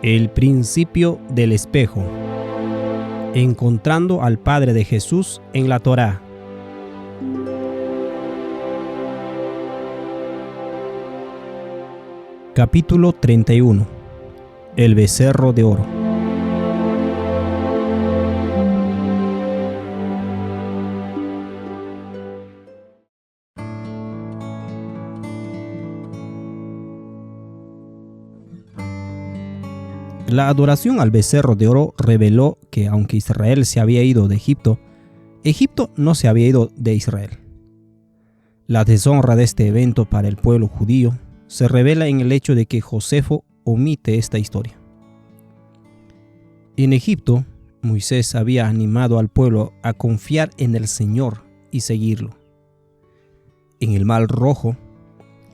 El principio del espejo. Encontrando al Padre de Jesús en la Torá. Capítulo 31. El becerro de oro. La adoración al becerro de oro reveló que aunque Israel se había ido de Egipto, Egipto no se había ido de Israel. La deshonra de este evento para el pueblo judío se revela en el hecho de que Josefo omite esta historia. En Egipto, Moisés había animado al pueblo a confiar en el Señor y seguirlo. En el Mar Rojo,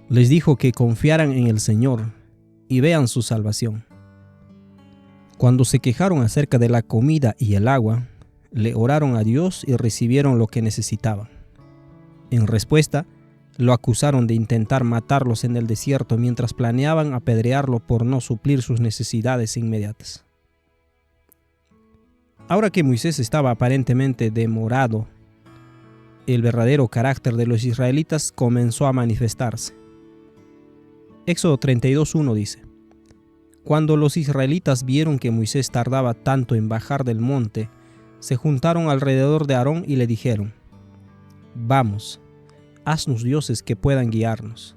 les dijo que confiaran en el Señor y vean su salvación. Cuando se quejaron acerca de la comida y el agua, le oraron a Dios y recibieron lo que necesitaban. En respuesta, lo acusaron de intentar matarlos en el desierto mientras planeaban apedrearlo por no suplir sus necesidades inmediatas. Ahora que Moisés estaba aparentemente demorado, el verdadero carácter de los israelitas comenzó a manifestarse. Éxodo 32:1 dice: Cuando los israelitas vieron que Moisés tardaba tanto en bajar del monte, se juntaron alrededor de Aarón y le dijeron: Vamos, haznos dioses que puedan guiarnos.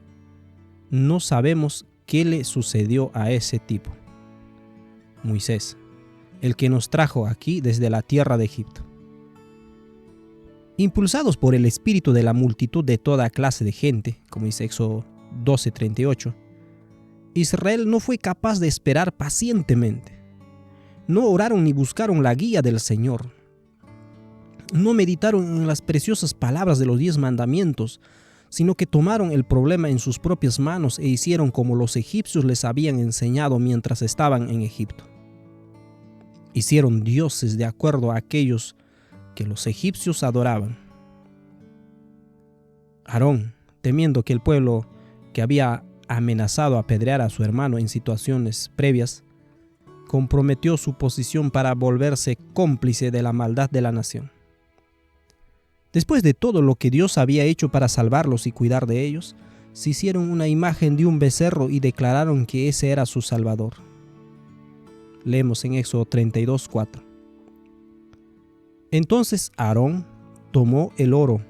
No sabemos qué le sucedió a ese tipo, Moisés, el que nos trajo aquí desde la tierra de Egipto. Impulsados por el espíritu de la multitud de toda clase de gente, como dice Éxodo 12:38, Israel no fue capaz de esperar pacientemente. No oraron ni buscaron la guía del Señor. No meditaron en las preciosas palabras de los 10 mandamientos, sino que tomaron el problema en sus propias manos e hicieron como los egipcios les habían enseñado mientras estaban en Egipto. Hicieron dioses de acuerdo a aquellos que los egipcios adoraban. Aarón, temiendo que el pueblo que había amenazado a apedrear a su hermano en situaciones previas, comprometió su posición para volverse cómplice de la maldad de la nación. Después de todo lo que Dios había hecho para salvarlos y cuidar de ellos, se hicieron una imagen de un becerro y declararon que ese era su Salvador. Leemos en Éxodo 32:4. Entonces Aarón tomó el oro,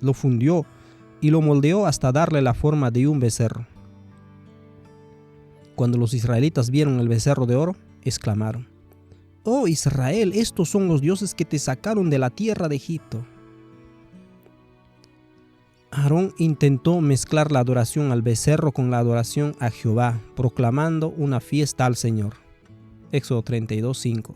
lo fundió y lo moldeó hasta darle la forma de un becerro. Cuando los israelitas vieron el becerro de oro, exclamaron: «Oh Israel, estos son los dioses que te sacaron de la tierra de Egipto». Aarón intentó mezclar la adoración al becerro con la adoración a Jehová, proclamando una fiesta al Señor. Éxodo 32:5.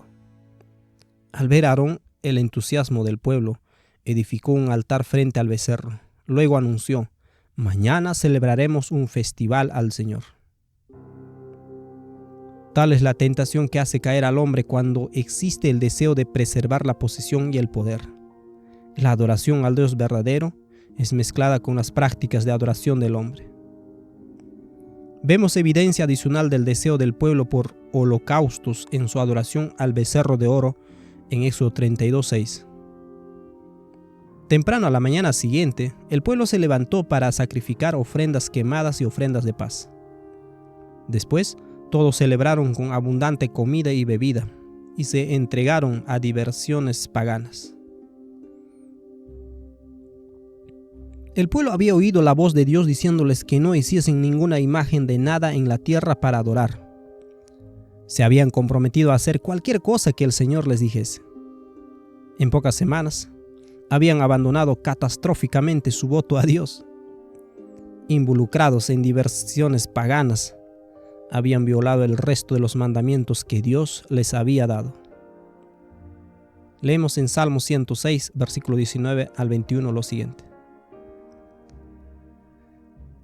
Al ver a Aarón el entusiasmo del pueblo, edificó un altar frente al becerro. Luego anunció: «Mañana celebraremos un festival al Señor». Tal es la tentación que hace caer al hombre cuando existe el deseo de preservar la posesión y el poder. La adoración al Dios verdadero es mezclada con las prácticas de adoración del hombre. Vemos evidencia adicional del deseo del pueblo por holocaustos en su adoración al becerro de oro en Éxodo 32:6. Temprano a la mañana siguiente, el pueblo se levantó para sacrificar ofrendas quemadas y ofrendas de paz. Después, todos celebraron con abundante comida y bebida y se entregaron a diversiones paganas. El pueblo había oído la voz de Dios diciéndoles que no hiciesen ninguna imagen de nada en la tierra para adorar. Se habían comprometido a hacer cualquier cosa que el Señor les dijese. En pocas semanas, habían abandonado catastróficamente su voto a Dios. Involucrados en diversiones paganas, habían violado el resto de los mandamientos que Dios les había dado. Leemos en Salmo 106, versículo 19 al 21 lo siguiente: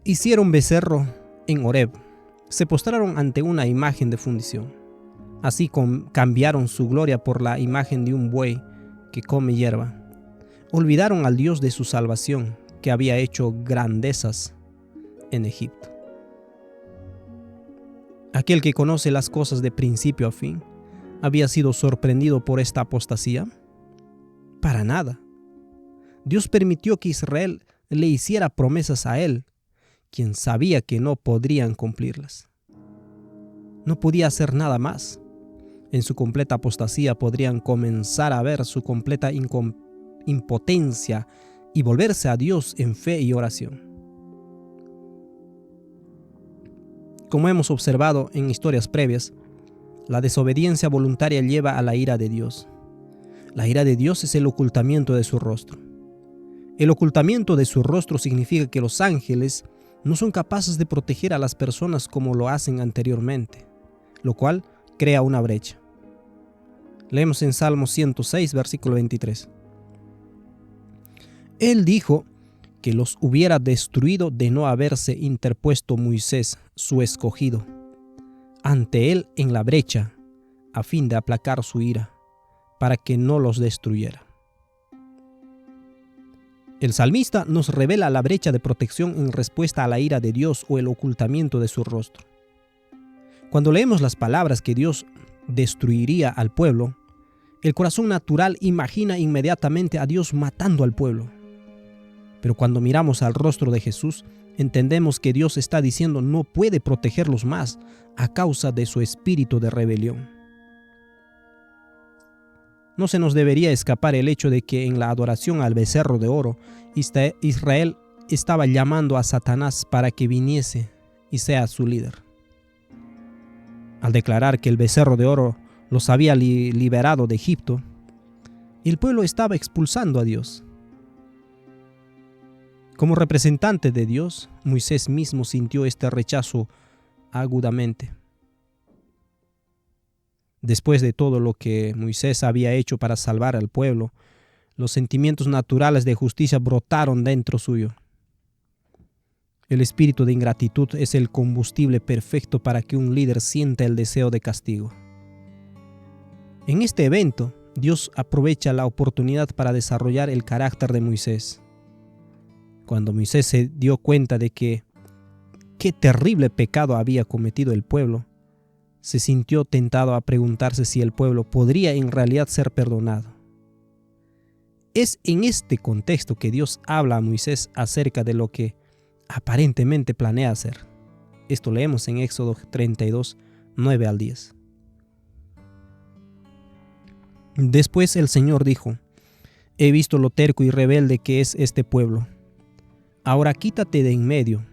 Hicieron becerro en Horeb, se postraron ante una imagen de fundición. Así cambiaron su gloria por la imagen de un buey que come hierba. Olvidaron al Dios de su salvación, que había hecho grandezas en Egipto. ¿Aquel que conoce las cosas de principio a fin había sido sorprendido por esta apostasía? Para nada. Dios permitió que Israel le hiciera promesas a él, quien sabía que no podrían cumplirlas. No podía hacer nada más. En su completa apostasía podrían comenzar a ver su completa impotencia y volverse a Dios en fe y oración. Como hemos observado en historias previas, la desobediencia voluntaria lleva a la ira de Dios. La ira de Dios es el ocultamiento de su rostro. El ocultamiento de su rostro significa que los ángeles no son capaces de proteger a las personas como lo hacen anteriormente, lo cual crea una brecha. Leemos en Salmo 106, versículo 23. Él dijo que los hubiera destruido de no haberse interpuesto Moisés, su escogido, ante él en la brecha, a fin de aplacar su ira, para que no los destruyera. El salmista nos revela la brecha de protección en respuesta a la ira de Dios o el ocultamiento de su rostro. Cuando leemos las palabras que Dios destruiría al pueblo, el corazón natural imagina inmediatamente a Dios matando al pueblo. Pero cuando miramos al rostro de Jesús, entendemos que Dios está diciendo no puede protegerlos más a causa de su espíritu de rebelión. No se nos debería escapar el hecho de que en la adoración al becerro de oro, Israel estaba llamando a Satanás para que viniese y sea su líder. Al declarar que el becerro de oro los había liberado de Egipto, el pueblo estaba expulsando a Dios. Como representante de Dios, Moisés mismo sintió este rechazo agudamente. Después de todo lo que Moisés había hecho para salvar al pueblo, los sentimientos naturales de justicia brotaron dentro suyo. El espíritu de ingratitud es el combustible perfecto para que un líder sienta el deseo de castigo. En este evento, Dios aprovecha la oportunidad para desarrollar el carácter de Moisés. Cuando Moisés se dio cuenta de qué terrible pecado había cometido el pueblo, se sintió tentado a preguntarse si el pueblo podría en realidad ser perdonado. Es en este contexto que Dios habla a Moisés acerca de lo que aparentemente planea hacer. Esto leemos en Éxodo 32, 9 al 10. Después el Señor dijo: He visto lo terco y rebelde que es este pueblo. Ahora quítate de en medio,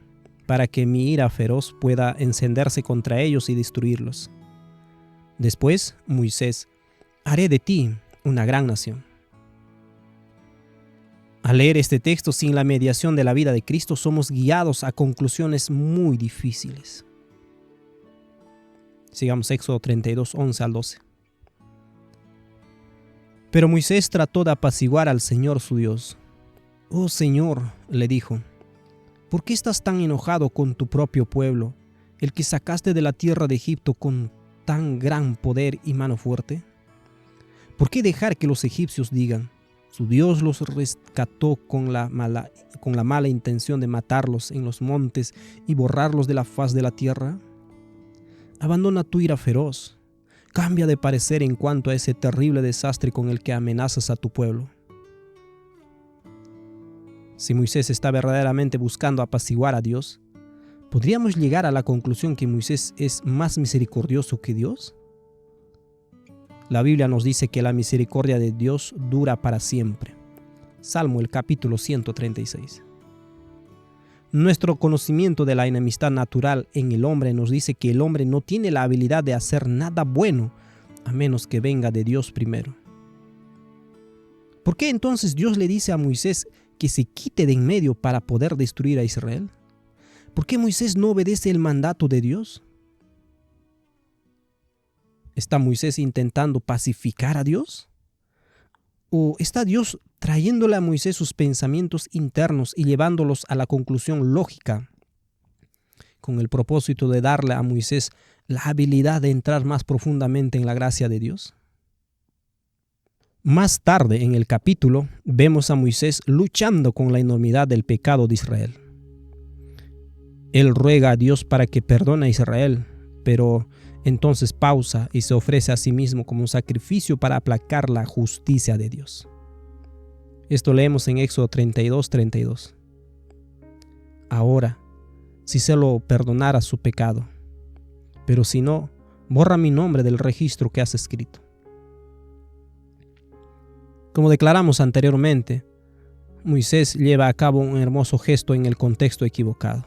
para que mi ira feroz pueda encenderse contra ellos y destruirlos. Después, Moisés: Haré de ti una gran nación. Al leer este texto sin la mediación de la vida de Cristo, somos guiados a conclusiones muy difíciles. Sigamos Éxodo 32, 11 al 12. Pero Moisés trató de apaciguar al Señor su Dios. «Oh Señor», le dijo, «¿por qué estás tan enojado con tu propio pueblo, el que sacaste de la tierra de Egipto con tan gran poder y mano fuerte? ¿Por qué dejar que los egipcios digan: su Dios los rescató con la mala intención de matarlos en los montes y borrarlos de la faz de la tierra? Abandona tu ira feroz. Cambia de parecer en cuanto a ese terrible desastre con el que amenazas a tu pueblo». Si Moisés está verdaderamente buscando apaciguar a Dios, ¿podríamos llegar a la conclusión que Moisés es más misericordioso que Dios? La Biblia nos dice que la misericordia de Dios dura para siempre. Salmo el capítulo 136. Nuestro conocimiento de la enemistad natural en el hombre nos dice que el hombre no tiene la habilidad de hacer nada bueno a menos que venga de Dios primero. ¿Por qué entonces Dios le dice a Moisés que se quite de en medio para poder destruir a Israel? ¿Por qué Moisés no obedece el mandato de Dios? ¿Está Moisés intentando pacificar a Dios? ¿O está Dios trayéndole a Moisés sus pensamientos internos y llevándolos a la conclusión lógica, con el propósito de darle a Moisés la habilidad de entrar más profundamente en la gracia de Dios? Más tarde en el capítulo vemos a Moisés luchando con la enormidad del pecado de Israel. Él ruega a Dios para que perdone a Israel pero entonces pausa y se ofrece a sí mismo como un sacrificio para aplacar la justicia de Dios. Esto leemos en Éxodo 32:32. Ahora, si se lo perdonara su pecado, pero si no, borra mi nombre del registro que has escrito. Como declaramos anteriormente, Moisés lleva a cabo un hermoso gesto en el contexto equivocado.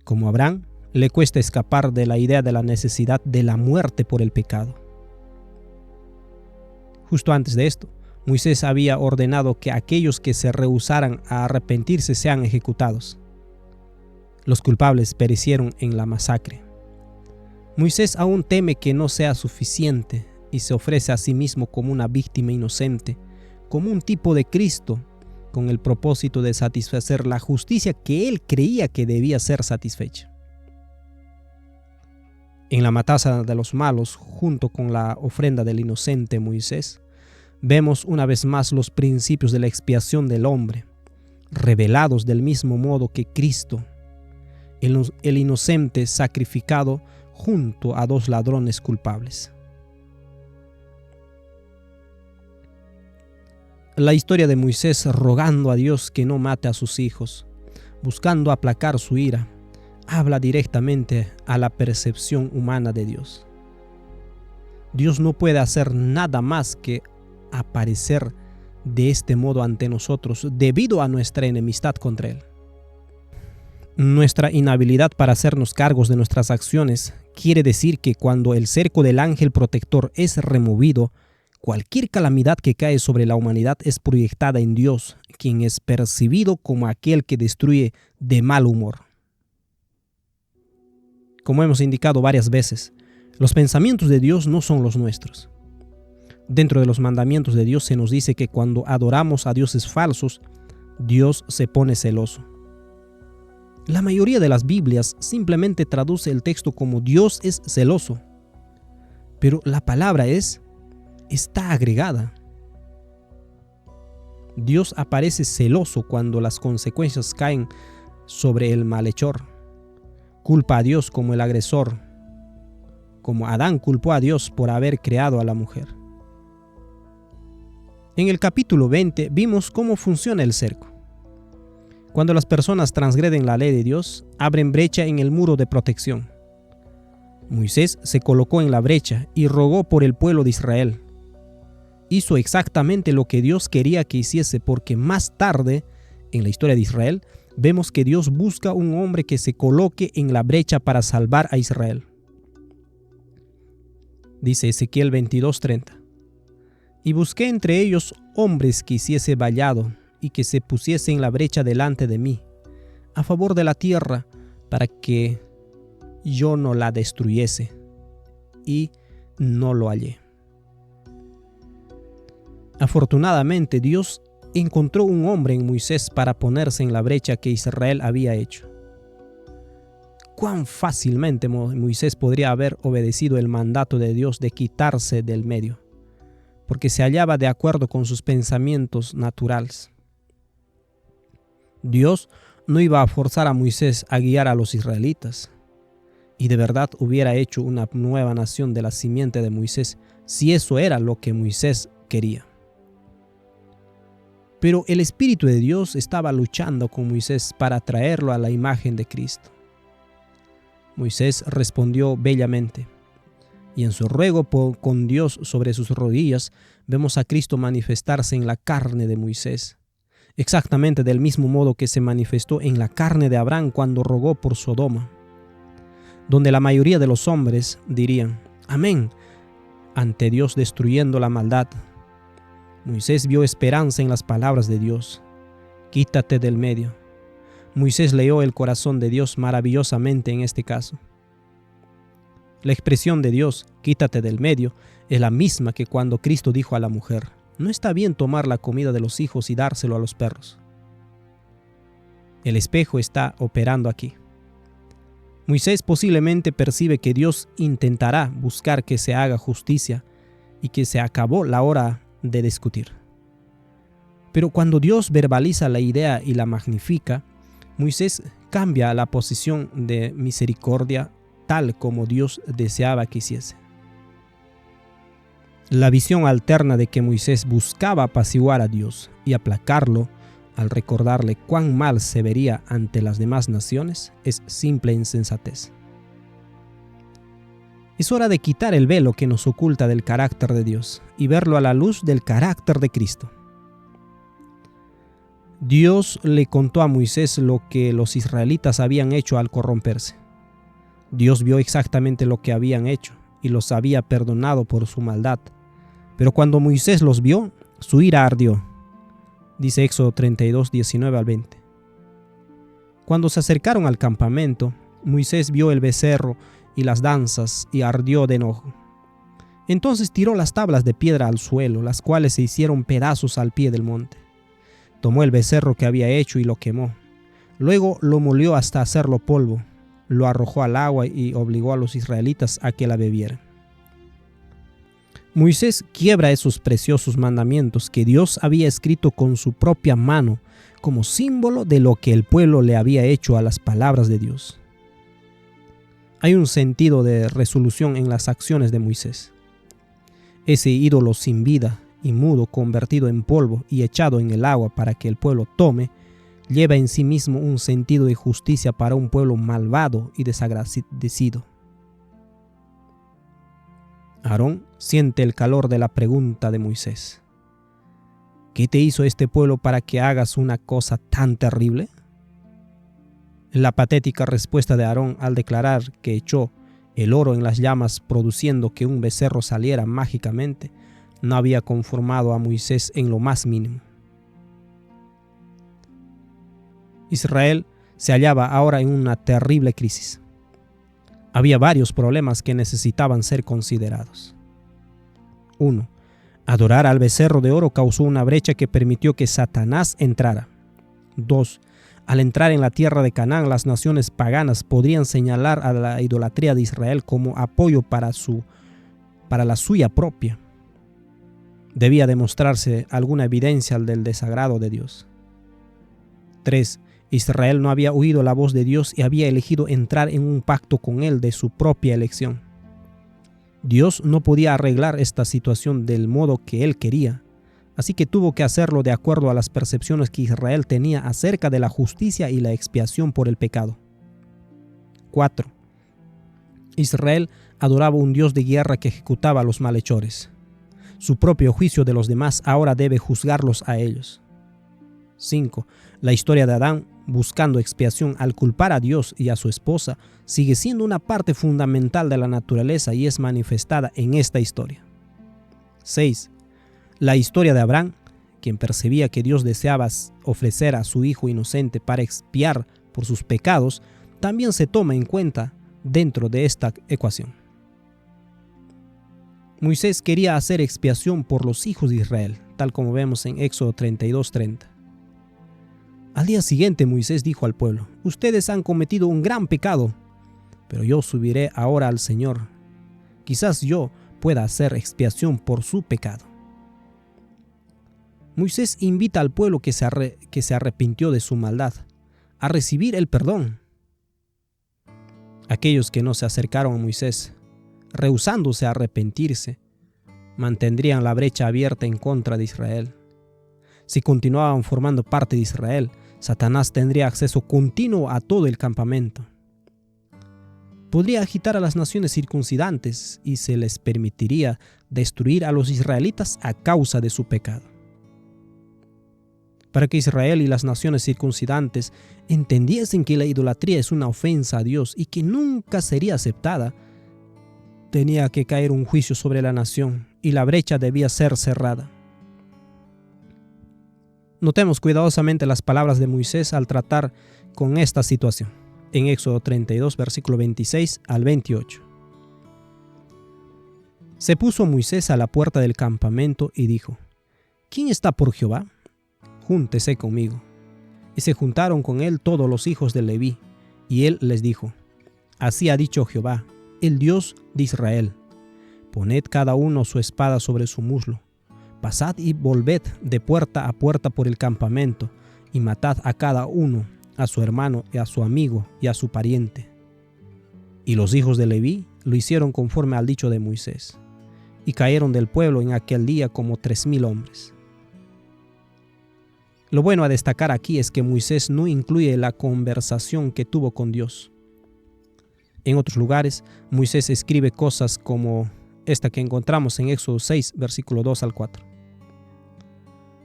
Como Abraham, le cuesta escapar de la idea de la necesidad de la muerte por el pecado. Justo antes de esto, Moisés había ordenado que aquellos que se rehusaran a arrepentirse sean ejecutados. Los culpables perecieron en la masacre. Moisés aún teme que no sea suficiente y se ofrece a sí mismo como una víctima inocente, como un tipo de Cristo, con el propósito de satisfacer la justicia que él creía que debía ser satisfecha. En la matanza de los malos, junto con la ofrenda del inocente Moisés, vemos una vez más los principios de la expiación del hombre, revelados del mismo modo que Cristo, el inocente sacrificado junto a dos ladrones culpables. La historia de Moisés rogando a Dios que no mate a sus hijos, buscando aplacar su ira, habla directamente a la percepción humana de Dios. Dios no puede hacer nada más que aparecer de este modo ante nosotros debido a nuestra enemistad contra Él. Nuestra inhabilidad para hacernos cargos de nuestras acciones quiere decir que cuando el cerco del ángel protector es removido, cualquier calamidad que cae sobre la humanidad es proyectada en Dios, quien es percibido como aquel que destruye de mal humor. Como hemos indicado varias veces, los pensamientos de Dios no son los nuestros. Dentro de los mandamientos de Dios se nos dice que cuando adoramos a dioses falsos, Dios se pone celoso. La mayoría de las Biblias simplemente traduce el texto como Dios es celoso, pero la palabra está agregada. Dios aparece celoso cuando las consecuencias caen sobre el malhechor. Culpa a Dios como el agresor, como Adán culpó a Dios por haber creado a la mujer. En el capítulo 20 vimos cómo funciona el cerco. Cuando las personas transgreden la ley de Dios, abren brecha en el muro de protección. Moisés se colocó en la brecha y rogó por el pueblo de Israel. Hizo exactamente lo que Dios quería que hiciese, porque más tarde, en la historia de Israel, vemos que Dios busca un hombre que se coloque en la brecha para salvar a Israel. Dice Ezequiel 22:30. Y busqué entre ellos hombres que hiciese vallado y que se pusiese en la brecha delante de mí, a favor de la tierra, para que yo no la destruyese. Y no lo hallé. Afortunadamente, Dios encontró un hombre en Moisés para ponerse en la brecha que Israel había hecho. ¿Cuán fácilmente Moisés podría haber obedecido el mandato de Dios de quitarse del medio? Porque se hallaba de acuerdo con sus pensamientos naturales. Dios no iba a forzar a Moisés a guiar a los israelitas, y de verdad hubiera hecho una nueva nación de la simiente de Moisés si eso era lo que Moisés quería. Pero el Espíritu de Dios estaba luchando con Moisés para traerlo a la imagen de Cristo. Moisés respondió bellamente, y en su ruego con Dios sobre sus rodillas vemos a Cristo manifestarse en la carne de Moisés, exactamente del mismo modo que se manifestó en la carne de Abraham cuando rogó por Sodoma, donde la mayoría de los hombres dirían amén ante Dios destruyendo la maldad. Moisés vio esperanza en las palabras de Dios. Quítate del medio. Moisés leyó el corazón de Dios maravillosamente en este caso. La expresión de Dios, quítate del medio, es la misma que cuando Cristo dijo a la mujer, no está bien tomar la comida de los hijos y dárselo a los perros. El espejo está operando aquí. Moisés posiblemente percibe que Dios intentará buscar que se haga justicia y que se acabó la hora de discutir. Pero cuando Dios verbaliza la idea y la magnifica, Moisés cambia la posición de misericordia tal como Dios deseaba que hiciese. La visión alterna de que Moisés buscaba apaciguar a Dios y aplacarlo al recordarle cuán mal se vería ante las demás naciones es simple insensatez. Es hora de quitar el velo que nos oculta del carácter de Dios y verlo a la luz del carácter de Cristo. Dios le contó a Moisés lo que los israelitas habían hecho al corromperse. Dios vio exactamente lo que habían hecho y los había perdonado por su maldad. Pero cuando Moisés los vio, su ira ardió. Dice Éxodo 32, 19 al 20. Cuando se acercaron al campamento, Moisés vio el becerro y las danzas y ardió de enojo. Entonces tiró las tablas de piedra al suelo, las cuales se hicieron pedazos al pie del monte. Tomó el becerro que había hecho y lo quemó. Luego lo molió hasta hacerlo polvo, lo arrojó al agua y obligó a los israelitas a que la bebieran. Moisés quiebra esos preciosos mandamientos que Dios había escrito con su propia mano como símbolo de lo que el pueblo le había hecho a las palabras de Dios. Hay un sentido de resolución en las acciones de Moisés. Ese ídolo sin vida y mudo convertido en polvo y echado en el agua para que el pueblo tome, lleva en sí mismo un sentido de justicia para un pueblo malvado y desagradecido. Aarón siente el calor de la pregunta de Moisés. ¿Qué te hizo este pueblo para que hagas una cosa tan terrible? La patética respuesta de Aarón al declarar que echó el oro en las llamas produciendo que un becerro saliera mágicamente no había conformado a Moisés en lo más mínimo. Israel se hallaba ahora en una terrible crisis. Había varios problemas que necesitaban ser considerados. 1. Adorar al becerro de oro causó una brecha que permitió que Satanás entrara. 2. Al entrar en la tierra de Canaán, las naciones paganas podrían señalar a la idolatría de Israel como apoyo para la suya propia. Debía demostrarse alguna evidencia del desagrado de Dios. 3. Israel no había oído la voz de Dios y había elegido entrar en un pacto con él de su propia elección. Dios no podía arreglar esta situación del modo que él quería, así que tuvo que hacerlo de acuerdo a las percepciones que Israel tenía acerca de la justicia y la expiación por el pecado. 4. Israel adoraba un Dios de guerra que ejecutaba a los malhechores. Su propio juicio de los demás ahora debe juzgarlos a ellos. 5. La historia de Adán buscando expiación al culpar a Dios y a su esposa sigue siendo una parte fundamental de la naturaleza y es manifestada en esta historia. 6. La historia de Abraham, quien percibía que Dios deseaba ofrecer a su hijo inocente para expiar por sus pecados, también se toma en cuenta dentro de esta ecuación. Moisés quería hacer expiación por los hijos de Israel, tal como vemos en Éxodo 32:30. Al día siguiente Moisés dijo al pueblo: ustedes han cometido un gran pecado, pero yo subiré ahora al Señor. Quizás yo pueda hacer expiación por su pecado. Moisés invita al pueblo que se arrepintió de su maldad a recibir el perdón. Aquellos que no se acercaron a Moisés, rehusándose a arrepentirse, mantendrían la brecha abierta en contra de Israel. Si continuaban formando parte de Israel, Satanás tendría acceso continuo a todo el campamento. Podría agitar a las naciones circuncidantes y se les permitiría destruir a los israelitas a causa de su pecado. Para que Israel y las naciones circuncidantes entendiesen que la idolatría es una ofensa a Dios y que nunca sería aceptada, tenía que caer un juicio sobre la nación y la brecha debía ser cerrada. Notemos cuidadosamente las palabras de Moisés al tratar con esta situación, en Éxodo 32, versículo 26 al 28. Se puso Moisés a la puerta del campamento y dijo: ¿Quién está por Jehová? Júntese conmigo. Y se juntaron con él todos los hijos de Leví, y él les dijo: Así ha dicho Jehová, el Dios de Israel: Poned cada uno su espada sobre su muslo. Pasad y volved de puerta a puerta por el campamento, y matad a cada uno, a su hermano y a su amigo y a su pariente. Y los hijos de Leví lo hicieron conforme al dicho de Moisés, y cayeron del pueblo en aquel día como 3,000 hombres. Lo bueno a destacar aquí es que Moisés no incluye la conversación que tuvo con Dios. En otros lugares, Moisés escribe cosas como esta que encontramos en Éxodo 6, versículo 2 al 4.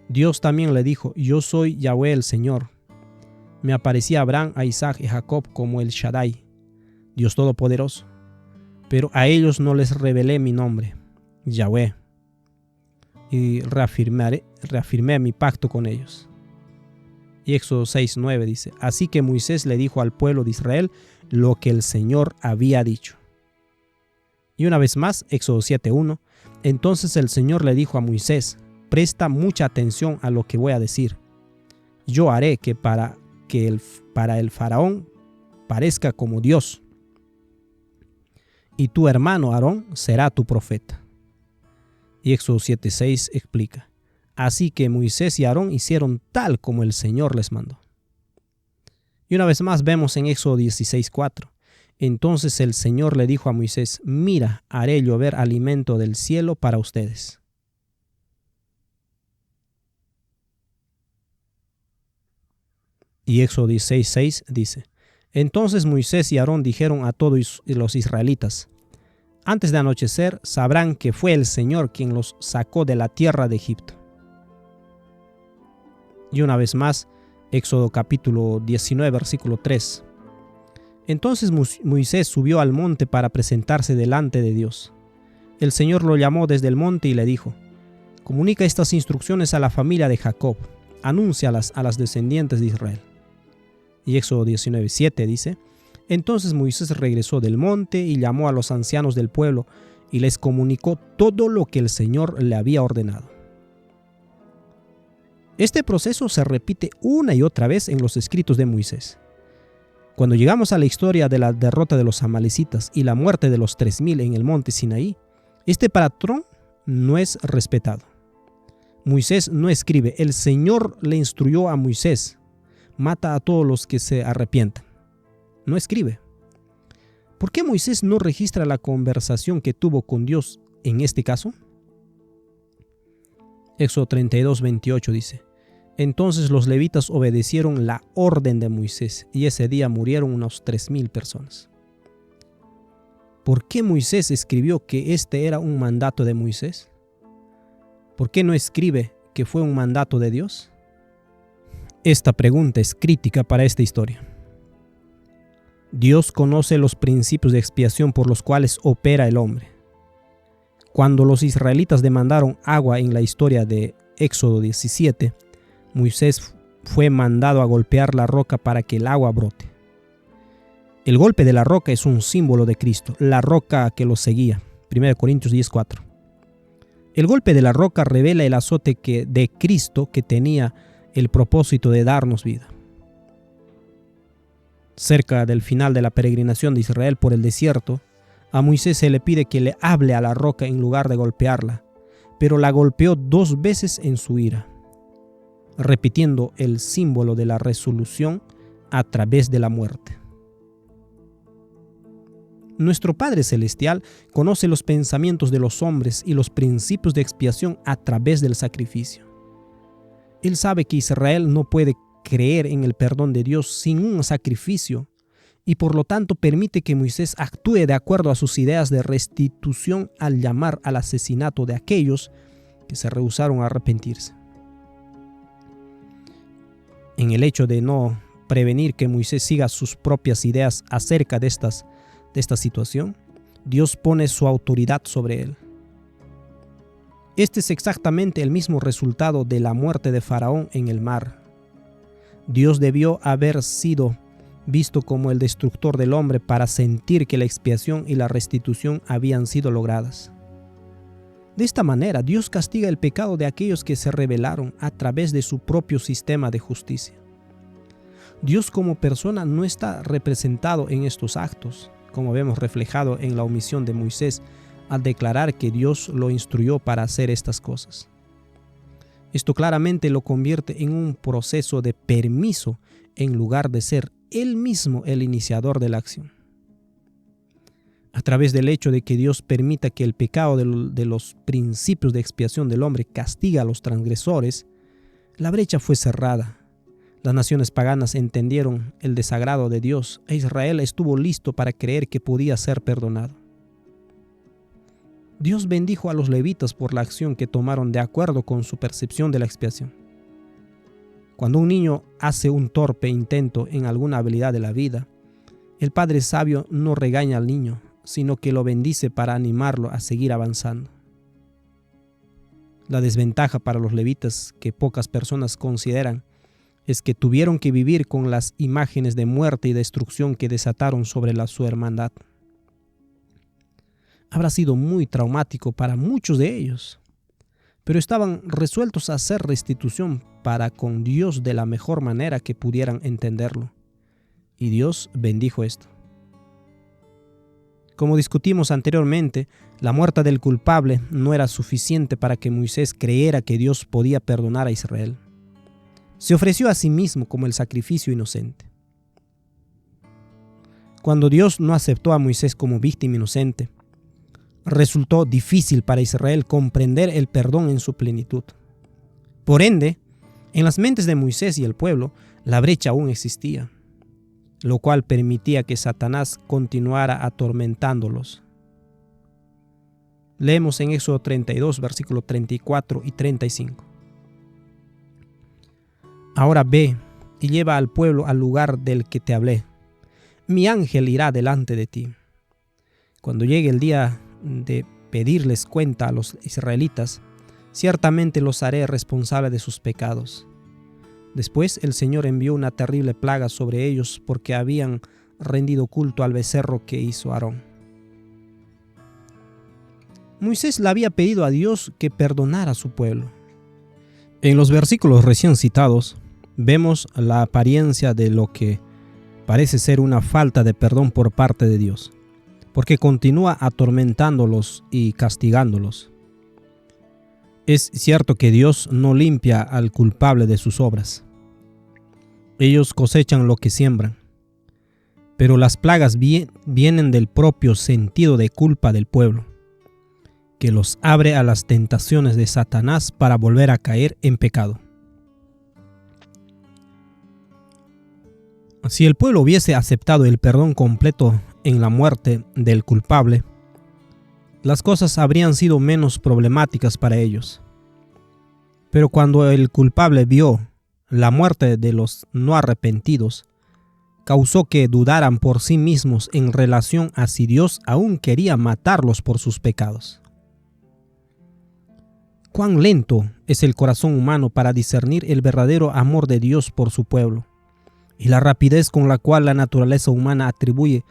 Dios también le dijo: yo soy Yahweh el Señor. Me aparecí a Abraham, a Isaac y a Jacob como el Shaddai, Dios Todopoderoso, pero a ellos no les revelé mi nombre, Yahweh, y reafirmé mi pacto con ellos. Y Éxodo 6:9 dice: así que Moisés le dijo al pueblo de Israel lo que el Señor había dicho. Y una vez más, Éxodo 7:1: entonces el Señor le dijo a Moisés: presta mucha atención a lo que voy a decir. Yo haré que para el faraón parezca como Dios, y tu hermano Aarón será tu profeta. Y Éxodo 7:6 explica: así que Moisés y Aarón hicieron tal como el Señor les mandó. Y una vez más vemos en Éxodo 16:4: entonces el Señor le dijo a Moisés: mira, haré llover alimento del cielo para ustedes. Y Éxodo 16:6 dice: entonces Moisés y Aarón dijeron a todos los israelitas: antes de anochecer sabrán que fue el Señor quien los sacó de la tierra de Egipto. Y una vez más, Éxodo capítulo 19, versículo 3. Entonces Moisés subió al monte para presentarse delante de Dios. El Señor lo llamó desde el monte y le dijo: comunica estas instrucciones a la familia de Jacob, anúncialas a las descendientes de Israel. Y Éxodo 19:7 dice: entonces Moisés regresó del monte y llamó a los ancianos del pueblo y les comunicó todo lo que el Señor le había ordenado. Este proceso se repite una y otra vez en los escritos de Moisés. Cuando llegamos a la historia de la derrota de los amalecitas y la muerte de los 3,000 en el monte Sinaí, este patrón no es respetado. Moisés no escribe: el Señor le instruyó a Moisés: mata a todos los que se arrepientan. No escribe. ¿Por qué Moisés no registra la conversación que tuvo con Dios en este caso? Éxodo 32:28 dice: entonces los levitas obedecieron la orden de Moisés y ese día murieron unos 3,000 personas. ¿Por qué Moisés escribió que este era un mandato de Moisés? ¿Por qué no escribe que fue un mandato de Dios? Esta pregunta es crítica para esta historia. Dios conoce los principios de expiación por los cuales opera el hombre. Cuando los israelitas demandaron agua en la historia de Éxodo 17, Moisés fue mandado a golpear la roca para que el agua brote. El golpe de la roca es un símbolo de Cristo, la roca que lo seguía. 1 Corintios 10:4. El golpe de la roca revela el azote de Cristo que tenía el propósito de darnos vida. Cerca del final de la peregrinación de Israel por el desierto, a Moisés se le pide que le hable a la roca en lugar de golpearla, pero la golpeó 2 veces en su ira, repitiendo el símbolo de la resolución a través de la muerte. Nuestro Padre Celestial conoce los pensamientos de los hombres y los principios de expiación a través del sacrificio. Él sabe que Israel no puede creer en el perdón de Dios sin un sacrificio y por lo tanto permite que Moisés actúe de acuerdo a sus ideas de restitución al llamar al asesinato de aquellos que se rehusaron a arrepentirse. En el hecho de no prevenir que Moisés siga sus propias ideas acerca de esta situación, Dios pone su autoridad sobre él. Este es exactamente el mismo resultado de la muerte de Faraón en el mar. Dios debió haber sido visto como el destructor del hombre para sentir que la expiación y la restitución habían sido logradas. De esta manera, Dios castiga el pecado de aquellos que se rebelaron a través de su propio sistema de justicia. Dios como persona no está representado en estos actos, como vemos reflejado en la omisión de Moisés al declarar que Dios lo instruyó para hacer estas cosas. Esto claramente lo convierte en un proceso de permiso en lugar de ser él mismo el iniciador de la acción. A través del hecho de que Dios permita que el pecado de los principios de expiación del hombre castiga a los transgresores, la brecha fue cerrada. Las naciones paganas entendieron el desagrado de Dios e Israel estuvo listo para creer que podía ser perdonado. Dios bendijo a los levitas por la acción que tomaron de acuerdo con su percepción de la expiación. Cuando un niño hace un torpe intento en alguna habilidad de la vida, el padre sabio no regaña al niño, sino que lo bendice para animarlo a seguir avanzando. La desventaja para los levitas que pocas personas consideran es que tuvieron que vivir con las imágenes de muerte y destrucción que desataron sobre su hermandad. Habrá sido muy traumático para muchos de ellos, pero estaban resueltos a hacer restitución para con Dios de la mejor manera que pudieran entenderlo. Y Dios bendijo esto. Como discutimos anteriormente, la muerte del culpable no era suficiente para que Moisés creyera que Dios podía perdonar a Israel. Se ofreció a sí mismo como el sacrificio inocente. Cuando Dios no aceptó a Moisés como víctima inocente, resultó difícil para Israel comprender el perdón en su plenitud. Por ende, en las mentes de Moisés y el pueblo, la brecha aún existía, lo cual permitía que Satanás continuara atormentándolos. Leemos en Éxodo 32, versículos 34 y 35. Ahora ve y lleva al pueblo al lugar del que te hablé. Mi ángel irá delante de ti. Cuando llegue el día de pedirles cuenta a los israelitas, ciertamente los haré responsables de sus pecados. Después el Señor envió una terrible plaga sobre ellos porque habían rendido culto al becerro que hizo Aarón. Moisés le había pedido a Dios que perdonara a su pueblo. En los versículos recién citados, vemos la apariencia de lo que parece ser una falta de perdón por parte de Dios, porque continúa atormentándolos y castigándolos. Es cierto que Dios no limpia al culpable de sus obras. Ellos cosechan lo que siembran, pero las plagas vienen del propio sentido de culpa del pueblo, que los abre a las tentaciones de Satanás para volver a caer en pecado. Si el pueblo hubiese aceptado el perdón completo en la muerte del culpable, las cosas habrían sido menos problemáticas para ellos. Pero cuando el culpable vio la muerte de los no arrepentidos, causó que dudaran por sí mismos en relación a si Dios aún quería matarlos por sus pecados. Cuán lento es el corazón humano para discernir el verdadero amor de Dios por su pueblo, y la rapidez con la cual la naturaleza humana atribuye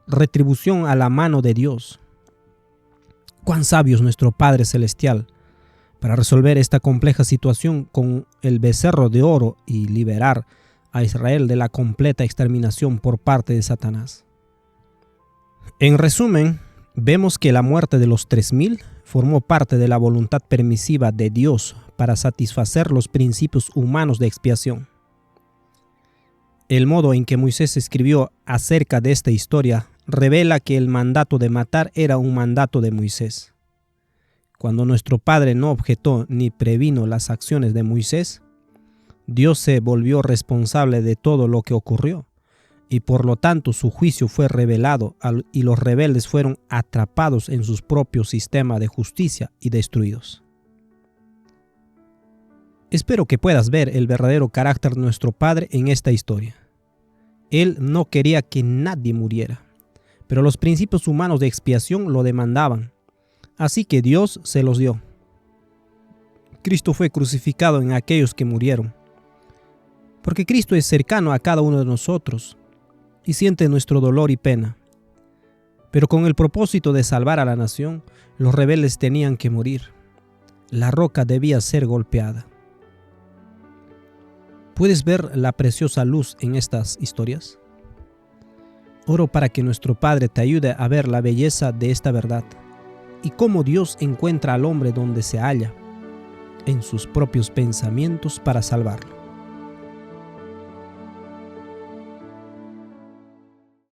retribución a la mano de Dios. Cuán sabio es nuestro Padre Celestial para resolver esta compleja situación con el becerro de oro y liberar a Israel de la completa exterminación por parte de Satanás. En resumen, vemos que la muerte de los 3000 formó parte de la voluntad permisiva de Dios para satisfacer los principios humanos de expiación. El modo en que Moisés escribió acerca de esta historia revela que el mandato de matar era un mandato de Moisés. Cuando nuestro Padre no objetó ni previno las acciones de Moisés, Dios se volvió responsable de todo lo que ocurrió, y por lo tanto su juicio fue revelado y los rebeldes fueron atrapados en su propio sistema de justicia y destruidos. Espero que puedas ver el verdadero carácter de nuestro Padre en esta historia. Él no quería que nadie muriera, pero los principios humanos de expiación lo demandaban, así que Dios se los dio. Cristo fue crucificado en aquellos que murieron, porque Cristo es cercano a cada uno de nosotros y siente nuestro dolor y pena. Pero con el propósito de salvar a la nación, los rebeldes tenían que morir. La roca debía ser golpeada. ¿Puedes ver la preciosa luz en estas historias? Oro para que nuestro Padre te ayude a ver la belleza de esta verdad y cómo Dios encuentra al hombre donde se halla, en sus propios pensamientos para salvarlo.